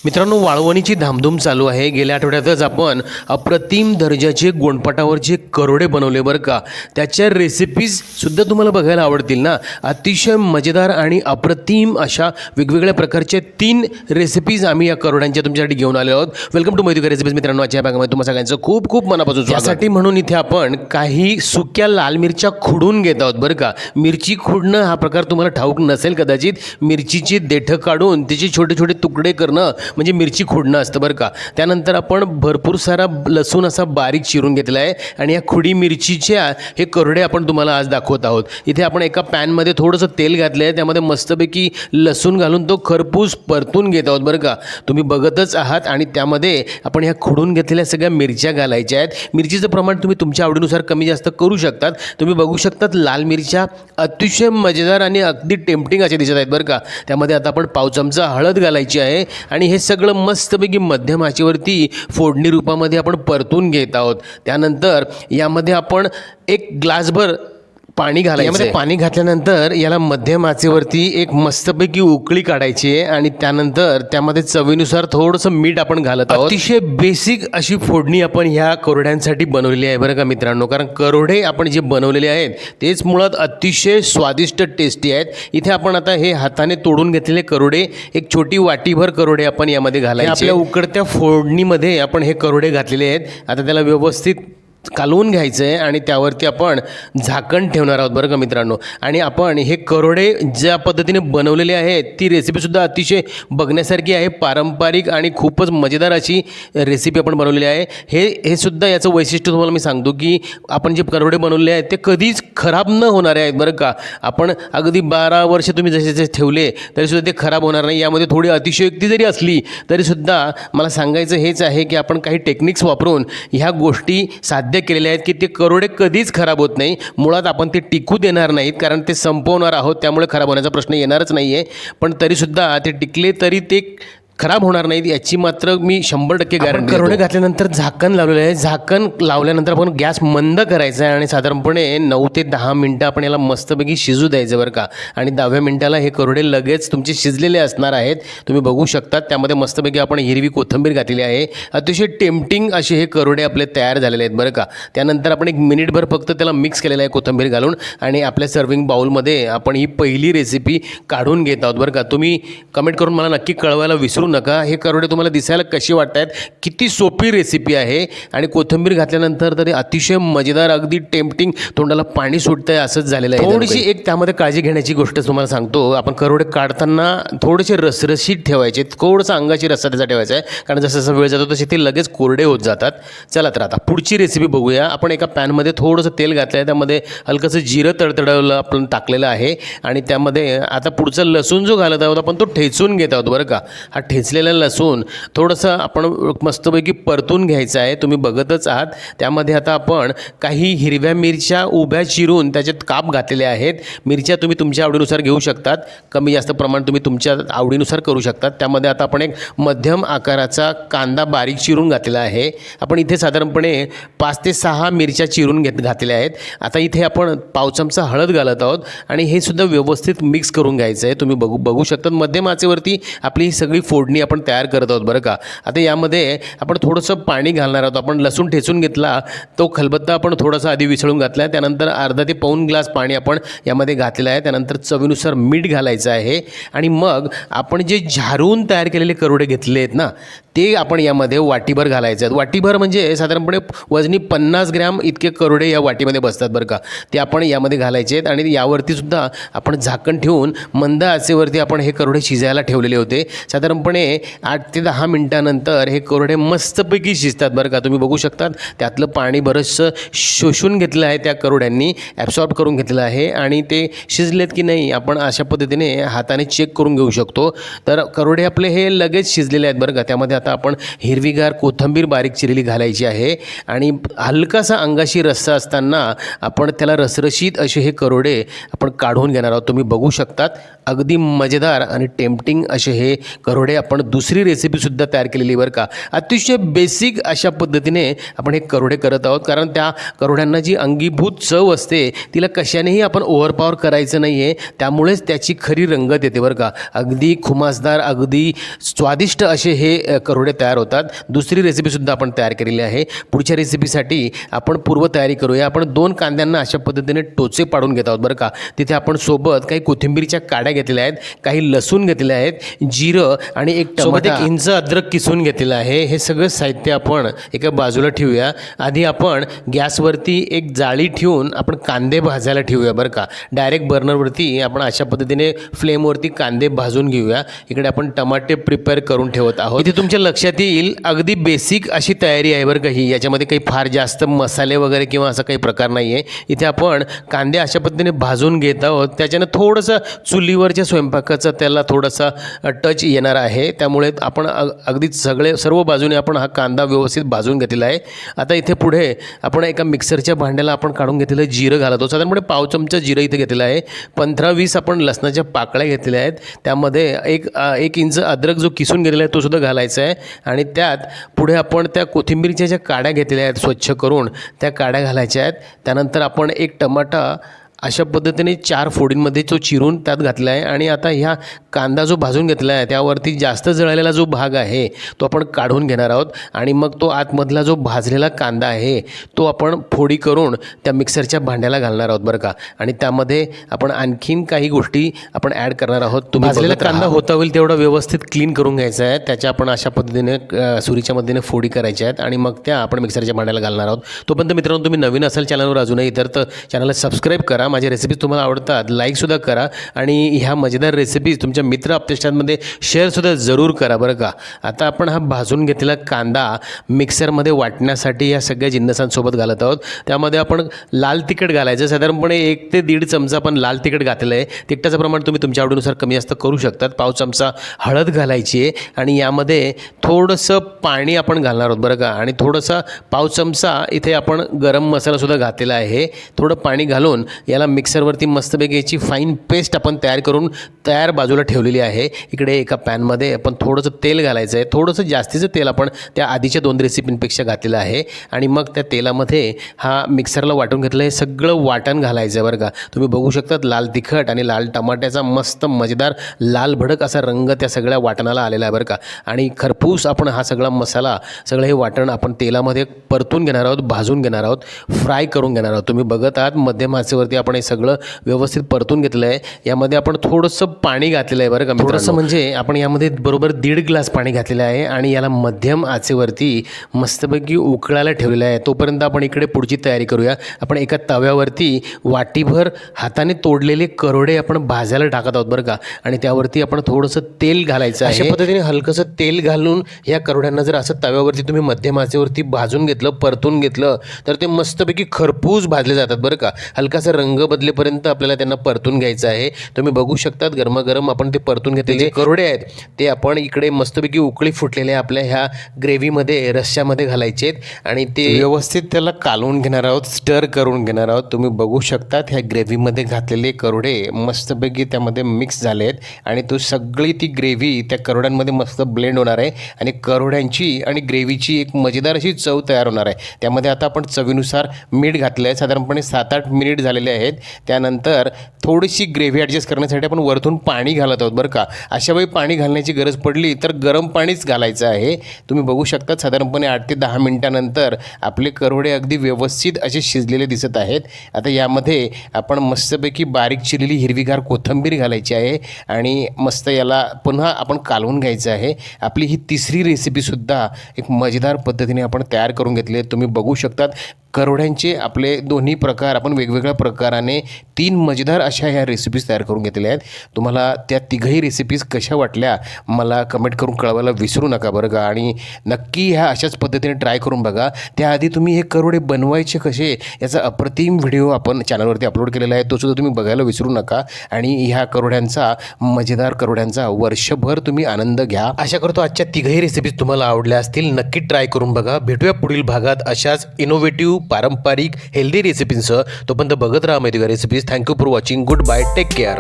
मित्रांनो, वाळवणीची धामधूम चालू आहे। गेल्या आठवड्यातच आपण अप्रतिम दर्जाचे गोंडपाटावरचे करोडे बनवले बरं का। त्याच्या रेसिपीज सुद्धा तुम्हाला बघायला आवडतील ना। अतिशय मजेदार आणि अप्रतिम अशा वेगवेगळ्या प्रकारचे 3 रेसिपीज आम्ही या करोड्यांच्या तुमच्यासाठी घेऊन आलो आहोत। Welcome to Maitrika recipes. मित्रांनो, आजच्या भागामध्ये तुम्हा सगळ्यांचं खूप खूप मनापासून स्वागत। यासाठी म्हणून इथे आपण काही सुक्या लाल मिरच्या खुडून घेत आहोत बरं का। मिरची खुडणं हा प्रकार तुम्हाला ठाऊक नसेल कदाचित। मिरचीची देठं काढून त्याचे छोटे छोटे तुकडे करणं म्हणजे मिरची खोडणं असतं बरं का। त्यानंतर आपण भरपूर सारा लसूण असा बारीक चिरून घेतला आहे आणि या खुडी मिरचीच्या हे करोडे आपण तुम्हाला आज दाखवत आहोत। इथे आपण एका पॅनमध्ये थोडंसं तेल घातलं आहे, त्यामध्ये मस्तपैकी लसूण घालून तो खरपूस परतून घेत आहोत बरं का। तुम्ही बघतच आहात आणि त्यामध्ये आपण ह्या खुडून घेतलेल्या सगळ्या मिरच्या घालायच्या आहेत। मिरचीचं प्रमाण तुम्ही तुमच्या आवडीनुसार कमी जास्त करू शकतात। तुम्ही बघू शकतात लाल मिरच्या अतिशय मजेदार आणि अगदी टेम्पटिंग असे दिसत आहेत बरं का। त्यामध्ये आता आपण पाव चमचा हळद घालायची आहे आणि हे सगळं मस्तपैकी मध्यम आचेवरती फोडणी रूपामध्ये आपण परतून घेत आहोत। त्यानंतर यामध्ये आपण 1 ग्लासभर पाणी घालायचं। यामध्ये पाणी घातल्यानंतर याला मध्यम आचेवरती एक मस्तपैकी उकळी काढायची आहे आणि त्यानंतर त्यामध्ये चवीनुसार थोडंसं मीठ आपण घालत आहोत। अतिशय बेसिक अशी फोडणी आपण ह्या करोड्यांसाठी बनवलेली आहे बरं का मित्रांनो। कारण करोडे आपण जे बनवलेले आहेत तेच मुळात अतिशय स्वादिष्ट टेस्टी आहेत। इथे आपण आता हे हाताने तोडून घेतलेले करोडे एक छोटी वाटीभर करोडे आपण यामध्ये घालायचे। आपल्या उकडत्या फोडणीमध्ये आपण हे करोडे घातलेले आहेत। आता त्याला व्यवस्थित कालवून घ्यायचं आहे आणि त्यावरती आपण झाकण ठेवणार आहोत बरं का मित्रांनो। आणि आपण हे करोडे ज्या पद्धतीने बनवलेले आहेत ती रेसिपीसुद्धा अतिशय बघण्यासारखी आहे। पारंपरिक आणि खूपच मजेदार अशी रेसिपी आपण बनवलेली आहे। हे सुद्धा याचं वैशिष्ट्य तुम्हाला मी सांगतो की आपण जे करोडे बनवलेले आहेत ते कधीच खराब न होणारे आहेत बरं का। आपण अगदी 12 वर्ष तुम्ही जसे ठेवले तरीसुद्धा ते खराब होणार नाही। यामध्ये थोडी अतिशयोक्ती जरी असली तरीसुद्धा मला सांगायचं हेच आहे की आपण काही टेक्निक्स वापरून ह्या गोष्टी साध्य केलेले आहेत की ते करोडे कधीच खराब होत नाही। मुळात आपण ते टिकू देणार नाहीत कारण ते संपवणार आहोत, त्यामुळे खराब होण्याचा प्रश्न येणारच नाही आहे। पण तरीसुद्धा ते टिकले तरी ते खराब होणार नाहीत याची मात्र मी 100% गॅरंटी। करोडे घातल्यानंतर झाकण लावलेलं आहे। झाकण लावल्यानंतर आपण गॅस मंद करायचा आहे आणि साधारणपणे 9 ते 10 मिनटं आपण याला मस्तपैकी शिजू द्यायचं बरं का। आणि 10व्या मिनिटाला हे करोडे लगेच तुमचे शिजलेले असणार आहेत। तुम्ही बघू शकता त्यामध्ये मस्तपैकी आपण हिरवी कोथिंबीर घातलेली आहे। अतिशय टेम्पटिंग असे हे करोडे आपले तयार झालेले आहेत बरं का। त्यानंतर आपण 1 मिनिटभर फक्त त्याला मिक्स केलेलं आहे कोथिंबीर घालून आणि आपल्या सर्विंग बाउलमध्ये आपण ही पहिली रेसिपी काढून घेत आहोत बरं का। तुम्ही कमेंट करून मला नक्की कळवायला विसरू नका हे करोडे तुम्हाला दिसायला कशी वाटतात। किती सोपी रेसिपी आहे आणि कोथिंबीर घातल्यानंतर तरी अतिशय मजेदार अगदी टेम्पटिंग, तोंडाला पाणी सुटतंय असंच झालेलं आहे। थोडीशी एक त्यामध्ये काळजी घेण्याची गोष्ट तुम्हाला सांगतो। आपण करोडे काढताना थोडेसे रसरशीत ठेवायचे, थोडंसं अंगाची रस्सा त्याचा ठेवायचा आहे कारण जसं जसं वेळ जातो तसे ते लगेच कोरडे होत जातात। चला तर आता पुढची रेसिपी बघूया। आपण एका पॅनमध्ये थोडंसं तेल घातलं आहे, त्यामध्ये हलकंसं जिरं तडतडवलं आपण टाकलेलं आहे आणि त्यामध्ये आता पुढचा लसूण जो घालत आहोत आपण तो ठेचून घेत आहोत बरं का। हा ठेचलेला लसूण थोडंसं आपण मस्तपैकी परतून घ्यायचं आहे। तुम्ही बघतच आहात त्यामध्ये आता आपण काही हिरव्या मिरच्या उभ्या चिरून त्याच्यात काप घातलेले आहेत। मिरच्या तुम्ही तुमच्या आवडीनुसार घेऊ शकतात, कमी जास्त प्रमाण तुम्ही तुमच्या आवडीनुसार करू शकतात। त्यामध्ये आता आपण एक मध्यम आकाराचा कांदा बारीक चिरून घातलेला आहे। आपण इथे साधारणपणे 5 ते 6 मिरच्या चिरून घातलेल्या आहेत। आता इथे आपण पाव चमचा हळद घालत आहोत आणि हे सुद्धा व्यवस्थित मिक्स करून घ्यायचं आहे। तुम्ही बघू शकतात मध्यम आचेवरती आपली ही सगळी फोडणी आपण तयार करत आहोत बरं का। आता यामध्ये आपण थोडंसं पाणी घालणार आहोत। आपण लसूण ठेचून घेतला तो खलबत्ता आपण थोडासा आधी विसळून घातला आहे, त्यानंतर अर्धा ते पाऊण ग्लास पाणी आपण यामध्ये घातलेलं आहे। त्यानंतर चवीनुसार मीठ घालायचं आहे आणि मग आपण जे झारून तयार केलेले करोडे घेतले आहेत ना ते आपण यामध्ये वाटीभर घालायचे आहेत। वाटीभर म्हणजे साधारणपणे वजनी 50 ग्रॅम इतके करोडे या वाटीमध्ये बसतात बरं का। ते आपण यामध्ये घालायचे आहेत आणि यावरती सुद्धा आपण झाकण ठेवून मंद आचेवरती आपण हे करोडे शिजायला ठेवलेले होते। साधारणपणे 8 ते 10 मिनिटानंतर हे करोडे मस्तपैकी शिजतात बरं का। तुम्ही बघू शकतात त्यातलं पाणी बरंचसं शोषून घेतलं आहे, त्या करोड्यांनी ॲब्सॉर्ब करून घेतलं आहे आणि ते शिजलेत की नाही आपण अशा पद्धतीने हाताने चेक करून घेऊ शकतो। तर करोडे आपले हे लगेच शिजलेले आहेत बरं का। त्यामध्ये आता आपण हिरवीगार कोथिंबीर बारीक चिरलेली घालायची आहे आणि हलकासा अंगाशी रस्सा असताना आपण त्याला रसरशीत असे हे करोडे आपण काढून घेणार आहोत। तुम्ही बघू शकतात अगदी मजेदार आणि टेम्पटिंग असे हे करोडे आपण दुसरी रेसिपीसुद्धा तयार केलेली बरं का. अतिशय बेसिक अशा पद्धतीने आपण हे करोडे करत आहोत, कारण त्या करोड्यांना जी अंगीभूत चव असते तिला कशानेही आपण ओव्हरपॉवर करायचं नाही आहे, त्यामुळेच त्याची खरी रंगत येते बरं का. अगदी खुमासदार, अगदी स्वादिष्ट असे हे करोडे तयार होतात. दुसरी रेसिपीसुद्धा आपण तयार केलेली आहे. पुढच्या रेसिपीसाठी आपण पूर्वतयारी करूया. आपण 2 कांद्यांना अशा पद्धतीने टोचे पाडून घेत आहोत बरं का. तिथे आपण सोबत काही कोथिंबीरच्या काड्या घेतलेल्या आहेत, काही लसूण घेतलेले आहेत, जिरं आणि एक टमाटा, 1 इंच अद्रक किसून घेतलेलं आहे. हे सगळं साहित्य आपण एका बाजूला ठेवूया. आधी आपण गॅसवरती एक जाळी ठेवून आपण कांदे भाजायला ठेवूया बरं का. डायरेक्ट बर्नरवरती आपण अशा पद्धतीने फ्लेमवरती कांदे भाजून घेऊया. इकडे आपण टमाटे प्रिपेअर करून ठेवत आहोत. इथे तुमच्या लक्षात येईल अगदी बेसिक अशी तयारी आहे बरं का ही. याच्यामध्ये काही फार जास्त मसाले वगैरे किंवा असा काही प्रकार नाही आहे. इथे आपण कांदे अशा पद्धतीने भाजून घेत आहोत. त्याच्यानं थोडंसं चुलीवरच्या स्वयंपाकाचा त्याला थोडासा टच येणार आहे. त्यामुळे आपण अगदी सर्व बाजूने आपण हा कांदा व्यवस्थित भाजून घेतलेला आहे. आता इथे पुढे आपण एका मिक्सरच्या भांड्याला आपण काढून घेतलेलं जिरं घालतो. साधारणपणे पाव चमचा जिरं इथे घेतलेलं आहे. 15-20 आपण लसणाच्या पाकळ्या घेतलेल्या आहेत. त्यामध्ये एक इंच अद्रक जो किसून गेलेला आहे तो सुद्धा घालायचा आहे. आणि त्यात पुढे आपण त्या कोथिंबीरच्या ज्या काड्या घेतलेल्या आहेत स्वच्छ करून त्या काड्या घालायच्या आहेत. त्यानंतर आपण एक टमाटा अशा पद्धतीने 4 फोडींमध्ये तो चिरून त्यात घातला आहे. आणि आता ह्या कांदा जो भाजून घेतला आहे त्यावरती जास्त जळलेला जो भाग आहे तो आपण काढून घेणार आहोत. आणि मग तो आतमधला जो भाजलेला कांदा आहे तो आपण फोडी करून त्या मिक्सरच्या भांड्याला घालणार आहोत बरं का. आणि त्यामध्ये आपण आणखीन काही गोष्टी आपण ॲड करणार आहोत. तुम्ही भाजलेला कांदा होता होईल तेवढा व्यवस्थित क्लीन करून घ्यायचा आहे. त्याच्या आपण अशा पद्धतीने सुरीच्या मदतीने फोडी करायच्या आहेत आणि मग त्या आपण मिक्सरच्या भांड्याला घालणार आहोत. तोपर्यंत मित्रांनो, तुम्ही नवीन असाल चॅनलवर अजूनही तर चॅनलला सबस्क्राईब करा. माझे रेसिपीज तुम्हाला आवडतात लाईकसुद्धा करा आणि ह्या मजेदार रेसिपीज तुमच्या मित्र आपत्यामध्ये शेअरसुद्धा जरूर करा बरं का. आता आपण हा भाजून घेतलेला कांदा मिक्सरमध्ये वाटण्यासाठी या सगळ्या जिन्नसांसोबत घालत आहोत. त्यामध्ये आपण लाल तिखट घालायचं. साधारणपणे 1 ते 1.5 चमचा आपण लाल तिखट घातलेलं आहे. तिखटाचं प्रमाण तुम्ही तुमच्या आवडीनुसार कमी जास्त करू शकतात. पाव चमचा हळद घालायची आहे आणि यामध्ये थोडंसं पाणी आपण घालणार आहोत बरं का. आणि थोडंसं पाव चमचा इथे आपण गरम मसालासुद्धा घातलेला आहे. थोडं पाणी घालून याला मिक्सरवरती मस्तपैकी याची फाईन पेस्ट आपण तयार बाजूला ठेवलेली आहे. इकडे एका पॅनमध्ये आपण थोडंसं तेल घालायचं आहे. थोडंसं जास्तीचं तेल आपण त्या आधीच्या 2 रेसिपींपेक्षा घातलेलं आहे. आणि मग त्या तेलामध्ये हा मिक्सरला वाटून घेतलं हे सगळं वाटण घालायचं आहे बरं का. तुम्ही बघू शकतात लाल तिखट आणि लाल टमाट्याचा मस्त मजेदार लाल भडक असा रंग त्या सगळ्या वाटणाला आलेला आहे बरं का. आणि खरपूस आपण हा सगळा मसाला सगळं हे वाटण आपण तेलामध्ये परतून घेणार आहोत, भाजून घेणार आहोत, फ्राय करून घेणार आहोत. तुम्ही बघत आहात मध्यम आचेवरती आपण हे सगळं व्यवस्थित परतून घेतलं आहे. यामध्ये आपण थोडंसं पाणी घातलेलं आहे बरं का. थोडंसं म्हणजे आपण यामध्ये बरोबर 1.5 ग्लास पाणी घातलेलं आहे आणि याला मध्यम आचेवरती मस्तपैकी उकळायला ठेवलेलं आहे. तोपर्यंत आपण इकडे पुढची तयारी करूया. आपण एका तव्यावरती वाटीभर हाताने तोडलेले करोडे आपण भाजायला टाकत आहोत बरं का. आणि त्यावरती आपण थोडंसं तेल घालायचं आहे. अशा पद्धतीने हलकंसं तेल घालून या करोड्यांना जर असं तव्यावरती तुम्ही मध्यम आचेवरती भाजून घेतलं, परतून घेतलं तर ते मस्तपैकी खरपूस भाजले जातात बरं का. हलकासा रंग बदलेपर्यंत आपल्याला त्यांना परतून घ्यायचं आहे. तुम्ही बघू शकतात गरमागरम आपण ते परतून घेतलेले करोडे आहेत ते आपण इकडे मस्तपैकी उकळी फुटलेल्या आपल्या ह्या ग्रेव्हीमध्ये रश्श्यामध्ये घालायचे आहेत आणि ते व्यवस्थित त्याला कालवून घेणार आहोत, स्टर करून घेणार आहोत. तुम्ही बघू शकतात ह्या ग्रेव्हीमध्ये घातलेले करोडे मस्तपैकी त्यामध्ये मिक्स झाले आहेत आणि तो सगळी ती ग्रेव्ही त्या करोड्यांमध्ये मस्त ब्लेंड होणार आहे आणि करोड्यांची आणि ग्रेव्हीची एक मजेदार अशी चव तयार होणार आहे. त्यामध्ये आता आपण चवीनुसार मीठ घातलं आहे. साधारणपणे 7-8 मिनिट झालेले आहेत. त्यानंतर थोडीशी ग्रेव्ही ॲडजस्ट करण्यासाठी आपण वरतून पाणी घालत आहोत बरं का. अशा वेळी पाणी घालण्याची गरज पडली तर गरम पाणीच घालायचं आहे. तुम्ही बघू शकता साधारणपणे 8 ते 10 मिनिटानंतर आपले करोडे अगदी व्यवस्थित असे शिजलेले दिसत आहेत. आता यामध्ये आपण मस्तपैकी बारीक चिरलेली हिरवीगार कोथिंबीर घालायची आहे आणि मस्त याला पुन्हा आपण कालवून घ्यायचं आहे. आपली ही तिसरी रेसिपीसुद्धा एक मजेदार पद्धतीने आपण तयार करून घेतली आहे. तुम्ही बघू शकतात करोड्यांचे आपले दोन्ही प्रकार आपण वेगवेगळ्या प्रकाराने 3 मजेदार अशा ह्या रेसिपीज तयार करून घेतलेल्या आहेत. तुम्हाला त्या तिघही रेसिपीज कशा वाटल्या मला कमेंट करून कळवायला विसरू नका बरं का. आणि नक्की ह्या अशाच पद्धतीने ट्राय करून बघा. त्याआधी तुम्ही हे करोडे बनवायचे कसे याचा अप्रतिम व्हिडिओ आपण चॅनलवरती अपलोड केलेला आहे. तोसुद्धा तुम्ही बघायला विसरू नका. आणि ह्या करोड्यांचा मजेदार करोड्यांचा वर्षभर तुम्ही आनंद घ्या. आशा करतो आजच्या तिघही रेसिपीज तुम्हाला आवडल्या असतील. नक्की ट्राय करून बघा. भेटूया पुढील भागात अशाच इनोव्हेटिव्ह पारंपरिक हेल्दी रेसिपींसह. तोपर्यंत बघत राहा माहिती का recipes. Thank you for watching. Good bye. Take care.